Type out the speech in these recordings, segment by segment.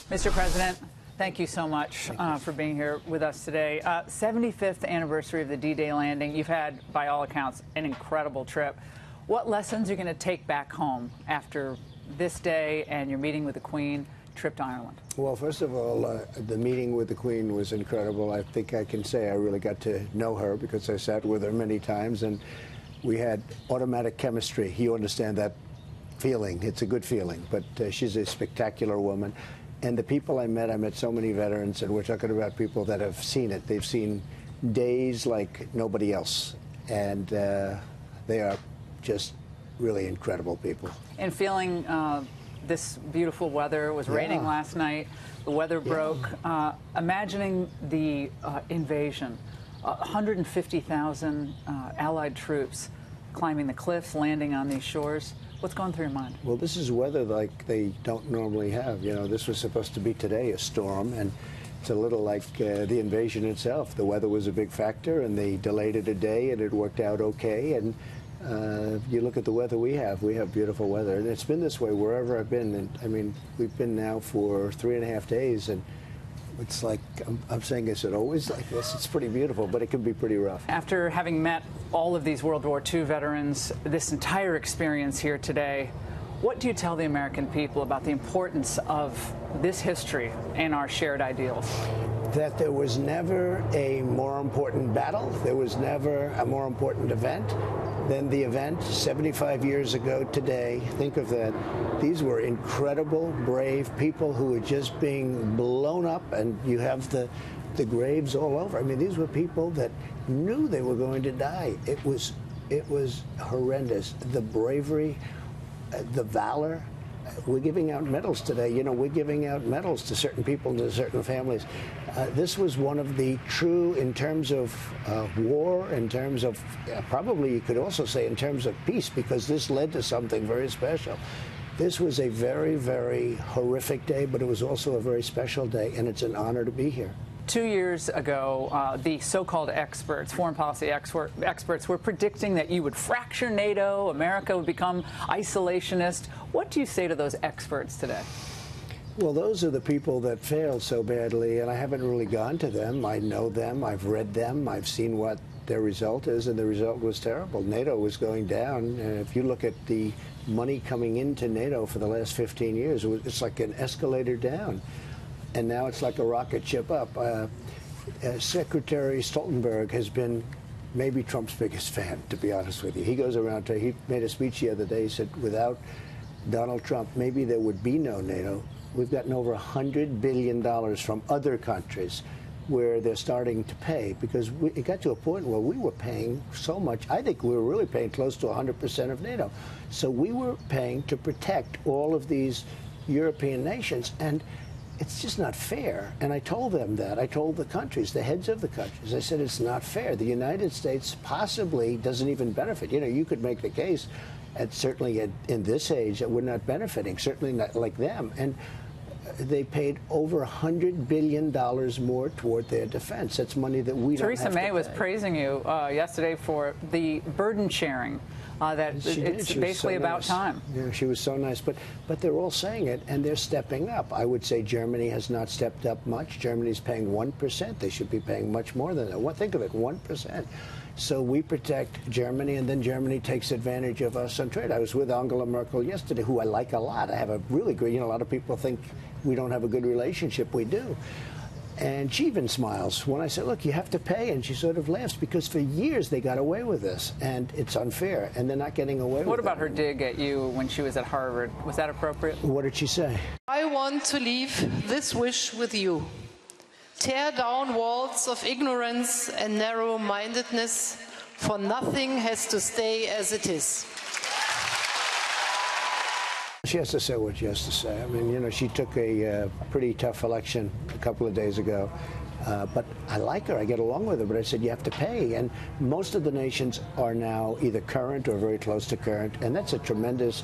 Mr. President, thank you so much for being here with us today. 75th anniversary of the D-Day landing. You've had, by all accounts, an incredible trip. What lessons are you going to take back home after this day and your meeting with the Queen, trip to Ireland? Well, first of all, the meeting with the Queen was incredible. I think I can say I really got to know her because I sat with her many times, and we had automatic chemistry. You understand that feeling. It's a good feeling, but she's a spectacular woman. And the people I met so many veterans, and we're talking about people that have seen it. They've seen days like nobody else, and they are just really incredible people. And feeling this beautiful weather. It was raining last night. The weather broke. Imagining the invasion, 150,000 Allied troops climbing the cliffs, landing on these shores. What's going through your mind? Well, this is weather like they don't normally have. You know, this was supposed to be today, a storm, and it's a little like the invasion itself. The weather was a big factor, and they delayed it a day, and it worked out okay. And you look at the weather we have beautiful weather. And it's been this way wherever I've been. And I mean, we've been now for 3.5 days, and it's like, I'm saying, is it always like this? It's pretty beautiful, but it can be pretty rough. After having met all of these World War II veterans, this entire experience here today, what do you tell the American people about the importance of this history and our shared ideals? That there was never a more important battle, there was never a more important event than the event 75 years ago today. Think of that. These were incredible, brave people who were just being blown up, and you have the graves all over. I mean, these were people that knew they were going to die. It was horrendous. The bravery, the valor. We're giving out medals today. You know, we're giving out medals to certain people and to certain families. This was one of the true, in terms of war, in terms of, probably you could also say in terms of peace, because this led to something very special. This was a very, very horrific day, but it was also a very special day, and it's an honor to be here. 2 years ago, the so-called experts, foreign policy experts, were predicting that you would fracture NATO, America would become isolationist. What do you say to those experts today? Well, those are the people that failed so badly, and I haven't really gone to them. I know them, I've read them, I've seen what their result is, and the result was terrible. NATO was going down, and if you look at the money coming into NATO for the last 15 years, it's like an escalator down. And now it's like a rocket ship up. Secretary Stoltenberg has been maybe Trump's biggest fan, to be honest with you. He goes around he made a speech the other day. He said, without Donald Trump, maybe there would be no NATO. We've gotten over $100 billion from other countries where they're starting to pay, because it got to a point where we were paying so much. I think we were really paying close to 100% of NATO. So we were paying to protect all of these European nations. And it's just not fair. And I told them that. I told the countries, the heads of the countries, I said, it's not fair. The United States possibly doesn't even benefit. You know, you could make the case, certainly in this age, that we're not benefiting, certainly not like them. And they paid over $100 billion more toward their defense. That's money that we don't have to pay. Theresa May was praising you yesterday for the burden sharing. That it's basically about time. Yeah, she was so nice. But they're all saying it, and they're stepping up. I would say Germany has not stepped up much. Germany's paying 1%. They should be paying much more than that. Think of it, 1%. So we protect Germany, and then Germany takes advantage of us on trade. I was with Angela Merkel yesterday, who I like a lot. I have a really good, a lot of people think we don't have a good relationship. We do. And she even smiles when I say, look, you have to pay. And she sort of laughs, because for years they got away with this, and it's unfair, and they're not getting away with it. What about her dig at you when she was at Harvard? Was that appropriate? What did she say? I want to leave this wish with you. Tear down walls of ignorance and narrow-mindedness, for nothing has to stay as it is. She has to say what she has to say. I mean, she took a pretty tough election a couple of days ago. But I like her. I get along with her. But I said, you have to pay. And most of the nations are now either current or very close to current. And that's a tremendous,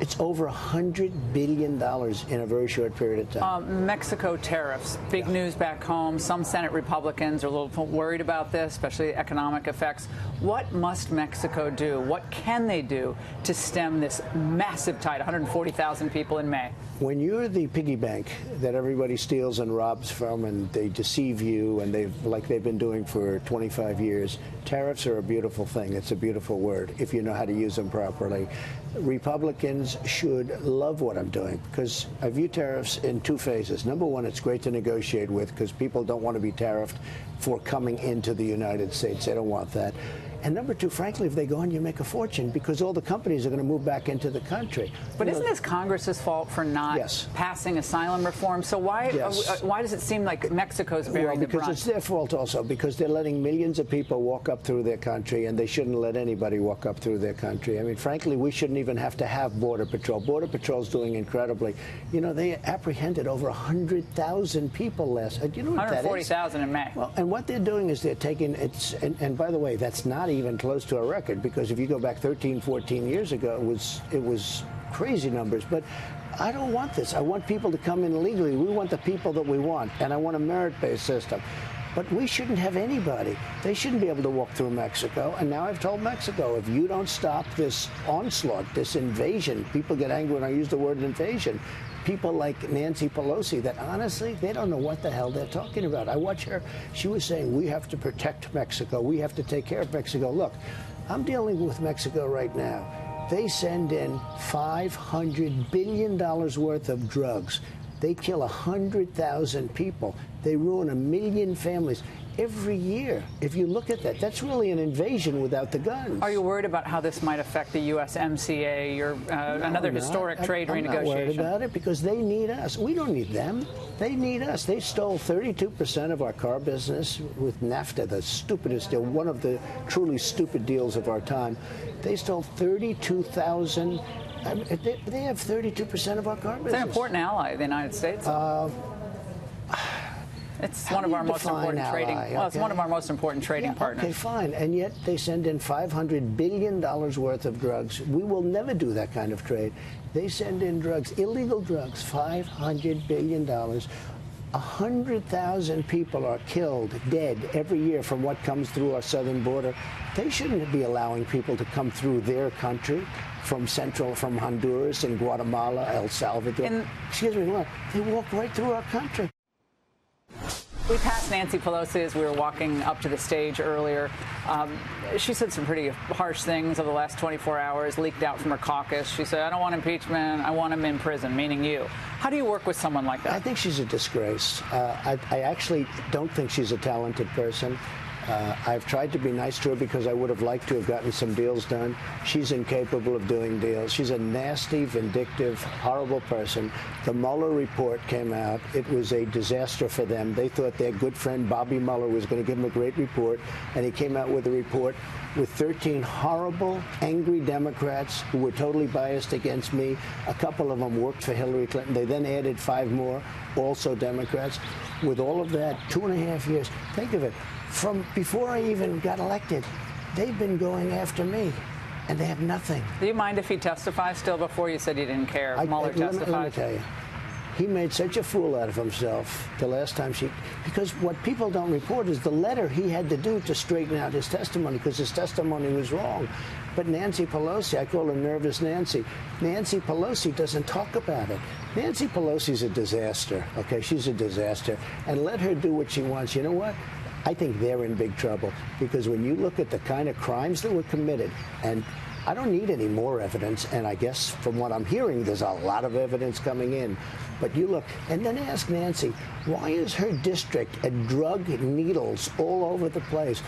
it's over $100 billion in a very short period of time. Mexico tariffs, big news back home. Some Senate Republicans are a little worried about this, especially the economic effects. What must Mexico do? What can they do to stem this massive tide, 140,000 people in May? when you're the piggy bank that everybody steals and robs from, and they deceive you, and like they've been doing for 25 years, tariffs are a beautiful thing. It's a beautiful word if you know how to use them properly. Republicans should love what I'm doing, because I view tariffs in two phases. Number one, it's great to negotiate with, because people don't want to be tariffed for coming into the United States. They don't want that. And number two, frankly, if they go on, you make a fortune, because all the companies are going to move back into the country. But isn't this Congress's fault for not passing asylum reform? So why does it seem like Mexico's bearing the brunt? Because it's their fault also, because they're letting millions of people walk up through their country, and they shouldn't let anybody walk up through their country. I mean, frankly, we shouldn't even have to have Border Patrol. Border Patrol's doing incredibly. You know, they apprehended over 100,000 people last. You know what that is? 140,000 in May. Well, and what they're doing is they're taking and by the way, that's not even close to a record, because if you go back 13, 14 years ago, it was crazy numbers. But I don't want this. I want people to come in legally. We want the people that we want, and I want a merit-based system. But we shouldn't have anybody. They shouldn't be able to walk through Mexico. And now I've told Mexico, if you don't stop this onslaught, this invasion, people get angry when I use the word invasion. People like Nancy Pelosi that, honestly, they don't know what the hell they're talking about. I watch her. She was saying, we have to protect Mexico. We have to take care of Mexico. Look, I'm dealing with Mexico right now. They send in $500 billion worth of drugs. They kill 100,000 people. They ruin 1 million families every year. If you look at that, that's really an invasion without the guns. Are you worried about how this might affect the USMCA, another historic trade renegotiation? I'm not worried about it, because they need us. We don't need them. They need us. They stole 32% of our car business with NAFTA, the stupidest deal, one of the truly stupid deals of our time. They stole 32,000. They have 32% of our car business. It's an important ally of the United States. It's one of our most important trading. Well, it's one of our most important trading partners. Okay, fine. And yet they send in $500 billion worth of drugs. We will never do that kind of trade. They send in drugs, illegal drugs, $500 billion. 100,000 people are killed, dead, every year from what comes through our southern border. They shouldn't be allowing people to come through their country from Honduras and Guatemala, El Salvador. Excuse me, they walk right through our country. We passed Nancy Pelosi as we were walking up to the stage earlier. She said some pretty harsh things over the last 24 hours, leaked out from her caucus. She said, I don't want impeachment, I want him in prison, meaning you. How do you work with someone like that? I think she's a disgrace. I actually don't think she's a talented person. I've tried to be nice to her because I would have liked to have gotten some deals done. She's incapable of doing deals. She's a nasty, vindictive, horrible person. The Mueller report came out. It was a disaster for them. They thought their good friend Bobby Mueller was going to give them a great report, and he came out with a report with 13 horrible, angry Democrats who were totally biased against me. A couple of them worked for Hillary Clinton. They then added 5 more, also Democrats. With all of that, 2.5 years, think of it. From before I even got elected, they've been going after me, and they have nothing. Do you mind if he testifies still? Before you said you didn't care. Mueller testified. Let me tell you, he made such a fool out of himself the last time because what people don't report is the letter he had to do to straighten out his testimony, because his testimony was wrong. But Nancy Pelosi, I call her Nervous Nancy. Nancy Pelosi doesn't talk about it. Nancy Pelosi's a disaster, okay? She's a disaster. And let her do what she wants. You know what? I think they're in big trouble, because when you look at the kind of crimes that were committed, and I don't need any more evidence, and I guess from what I'm hearing, there's a lot of evidence coming in. But you look, and then ask Nancy, why is her district at drug needles all over the place?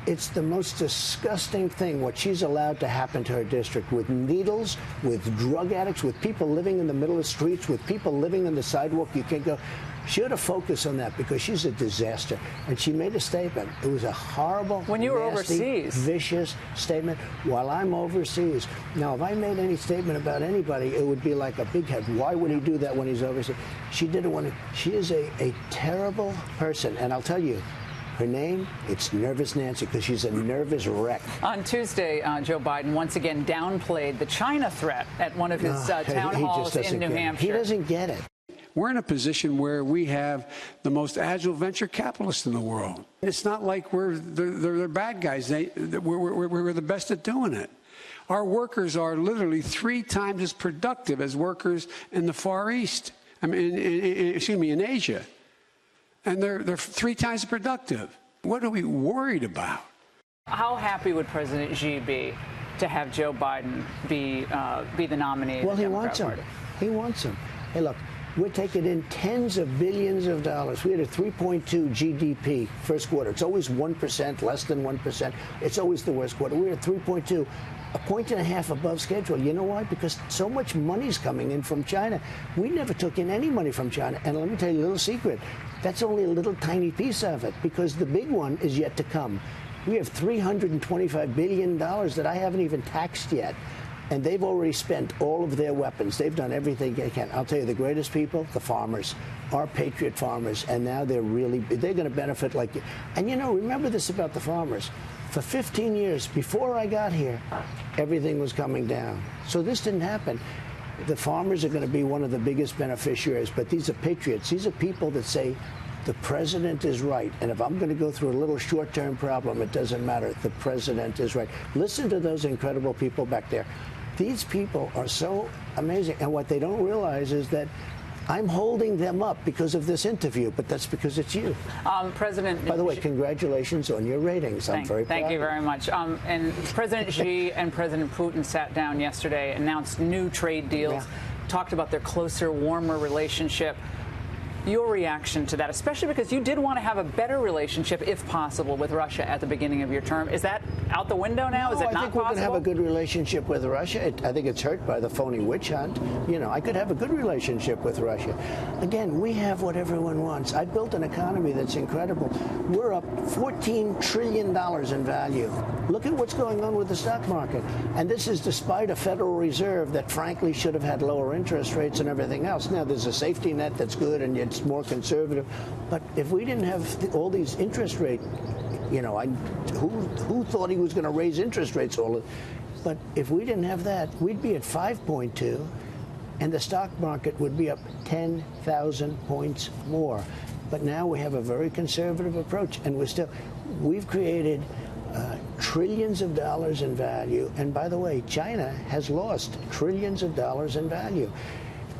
It's the most disgusting thing, what she's allowed to happen to her district, with needles, with drug addicts, with people living in the middle of the streets, with people living on the sidewalk. You can't go. She ought to focus on that, because she's a disaster. And she made a statement. It was a horrible, when you were nasty, overseas, vicious statement while I'm overseas. Now, if I made any statement about anybody, it would be like a big head. Why would he do that when he's overseas? She did it when she is a terrible person. And I'll tell you, her name, it's Nervous Nancy, because she's a nervous wreck. On Tuesday, Joe Biden once again downplayed the China threat at one of his town halls in New Hampshire. He doesn't get it. We're in a position where we have the most agile venture capitalists in the world. It's not like they're bad guys. We're the best at doing it. Our workers are literally 3 times as productive as workers in the Far East. I mean, in Asia. And they're 3 times as productive. What are we worried about? How happy would President Xi be to have Joe Biden be the nominee? Well, he wants him. He wants him. Hey, look, we're taking in tens of billions of dollars. We had a 3.2 GDP first quarter. It's always 1%, less than 1%. It's always the worst quarter. We're at 3.2, a point and a half above schedule. You know why? Because so much money's coming in from China. We never took in any money from China. And let me tell you a little secret. That's only a little tiny piece of it, because the big one is yet to come. We have $325 billion that I haven't even taxed yet. And they've already spent all of their weapons. They've done everything they can. I'll tell you, the greatest people, the farmers, our patriot farmers. And now they're going to benefit like you. And, you know, remember this about the farmers. For 15 years, before I got here, everything was coming down. So this didn't happen. The farmers are going to be one of the biggest beneficiaries. But these are patriots. These are people that say, the president is right. And if I'm going to go through a little short-term problem, it doesn't matter. The president is right. Listen to those incredible people back there. These people are so amazing. And what they don't realize is that I'm holding them up because of this interview, but that's because it's you. President. By the way, congratulations on your ratings. I'm very proud. Thank you very much. And President Xi and President Putin sat down yesterday, announced new trade deals, talked about their closer, warmer relationship. Your reaction to that, especially because you did want to have a better relationship, if possible, with Russia at the beginning of your term. Is that out the window now? No, Is it not possible? I think we're going to have a good relationship with Russia. I think it's hurt by the phony witch hunt. You know, I could have a good relationship with Russia. Again, we have what everyone wants. I built an economy that's incredible. We're up $14 trillion in value. Look at what's going on with the stock market. And this is despite a Federal Reserve that, frankly, should have had lower interest rates and everything else. Now, there's a safety net that's good, and it's more conservative. But if we didn't have all these interest rates, you know, who thought he was going to raise interest rates but if we didn't have that, we'd be at 5.2, and the stock market would be up 10,000 points more. But now we have a very conservative approach, and we've created trillions of dollars in value. And by the way, China has lost trillions of dollars in value.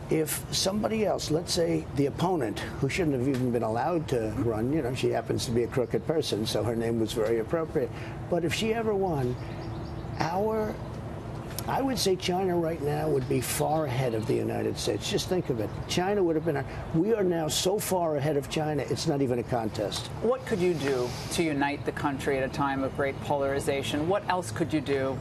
If somebody else, let's say the opponent, who shouldn't have even been allowed to run, you know, she happens to be a crooked person, so her name was very appropriate. But if she ever won, I would say China right now would be far ahead of the United States. Just think of it. China would have been, we are now so far ahead of China, it's not even a contest. What could you do to unite the country at a time of great polarization? What else could you do?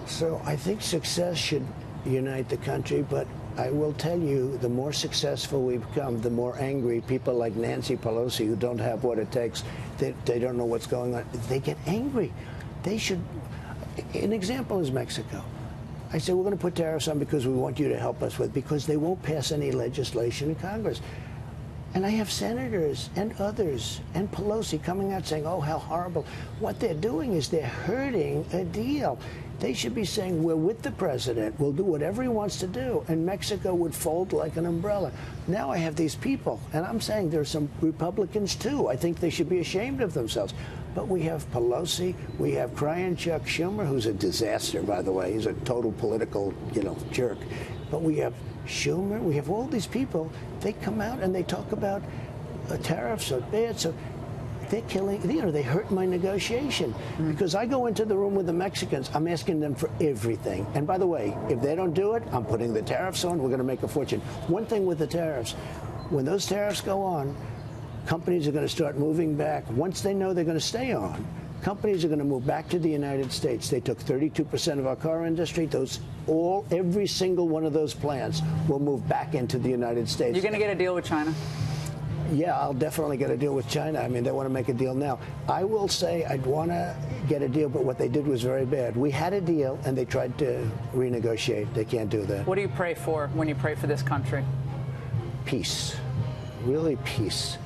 So I think success should unite the country, but I will tell you, the more successful we become, the more angry people like Nancy Pelosi, who don't have what it takes, they don't know what's going on, they get angry. They should. An example is Mexico. I said, we're going to put tariffs on because we want you to help us because they won't pass any legislation in Congress. And I have senators and others and Pelosi coming out saying, oh, how horrible. What they're doing is they're hurting a deal. They should be saying, we're with the president. We'll do whatever he wants to do. And Mexico would fold like an umbrella. Now I have these people. And I'm saying there's some Republicans, too. I think they should be ashamed of themselves. But we have Pelosi. We have crying Chuck Schumer, who's a disaster, by the way. He's a total political, jerk. But we have Schumer. We have all these people. They come out and they talk about tariffs are bad. So they're killing, they hurt my negotiation. Because I go into the room with the Mexicans, I'm asking them for everything. And by the way, if they don't do it, I'm putting the tariffs on, we're going to make a fortune. One thing with the tariffs, when those tariffs go on, companies are going to start moving back. Once they know they're going to stay on, companies are going to move back to the United States. They took 32% of our car industry. Every single one of those plants will move back into the United States. You're going to get a deal with China? Yeah, I'll definitely get a deal with China. I mean, they want to make a deal now. I will say I'd want to get a deal, but what they did was very bad. We had a deal, and they tried to renegotiate. They can't do that. What do you pray for when you pray for this country? Peace. Really peace.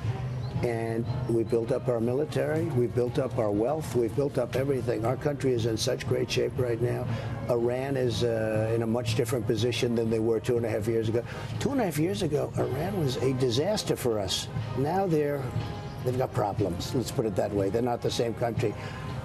And we built up our military, we built up our wealth, we've built up everything. Our country is in such great shape right now. Iran is in a much different position than they were 2.5 years ago. 2.5 years ago, Iran was a disaster for us. Now they've got problems, let's put it that way. They're not the same country.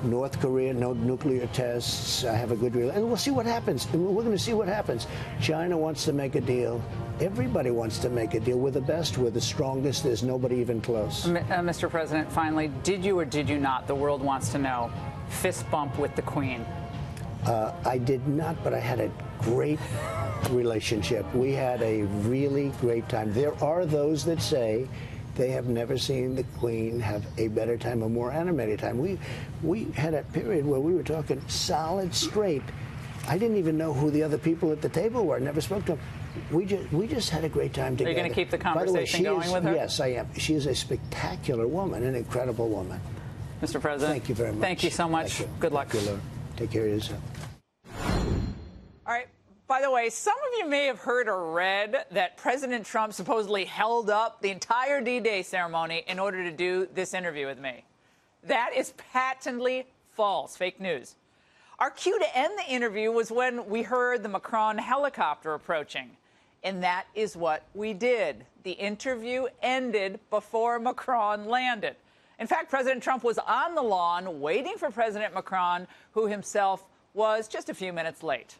North Korea, no nuclear tests. I have a good relationship. And we'll see what happens. And we're going to see what happens. China wants to make a deal. Everybody wants to make a deal. We're the best. We're the strongest. There's nobody even close. Mr. President, finally, did you or did you not, the world wants to know, fist bump with the Queen? I did not, but I had a great relationship. We had a really great time. There are those that say they have never seen the Queen have a better time, a more animated time. We had a period where we were talking solid straight. I didn't even know who the other people at the table were. I never spoke to them. We just had a great time together. Are you going to keep the conversation going with her? Yes, I am. She is a spectacular woman, an incredible woman. Mr. President. Thank you very much. Thank you so much. Good luck. Thank you, Laura. Take care of yourself. All right. By the way, some of you may have heard or read that President Trump supposedly held up the entire D-Day ceremony in order to do this interview with me. That is patently false. Fake news. Our cue to end the interview was when we heard the Macron helicopter approaching. And that is what we did. The interview ended before Macron landed. In fact, President Trump was on the lawn waiting for President Macron, who himself was just a few minutes late.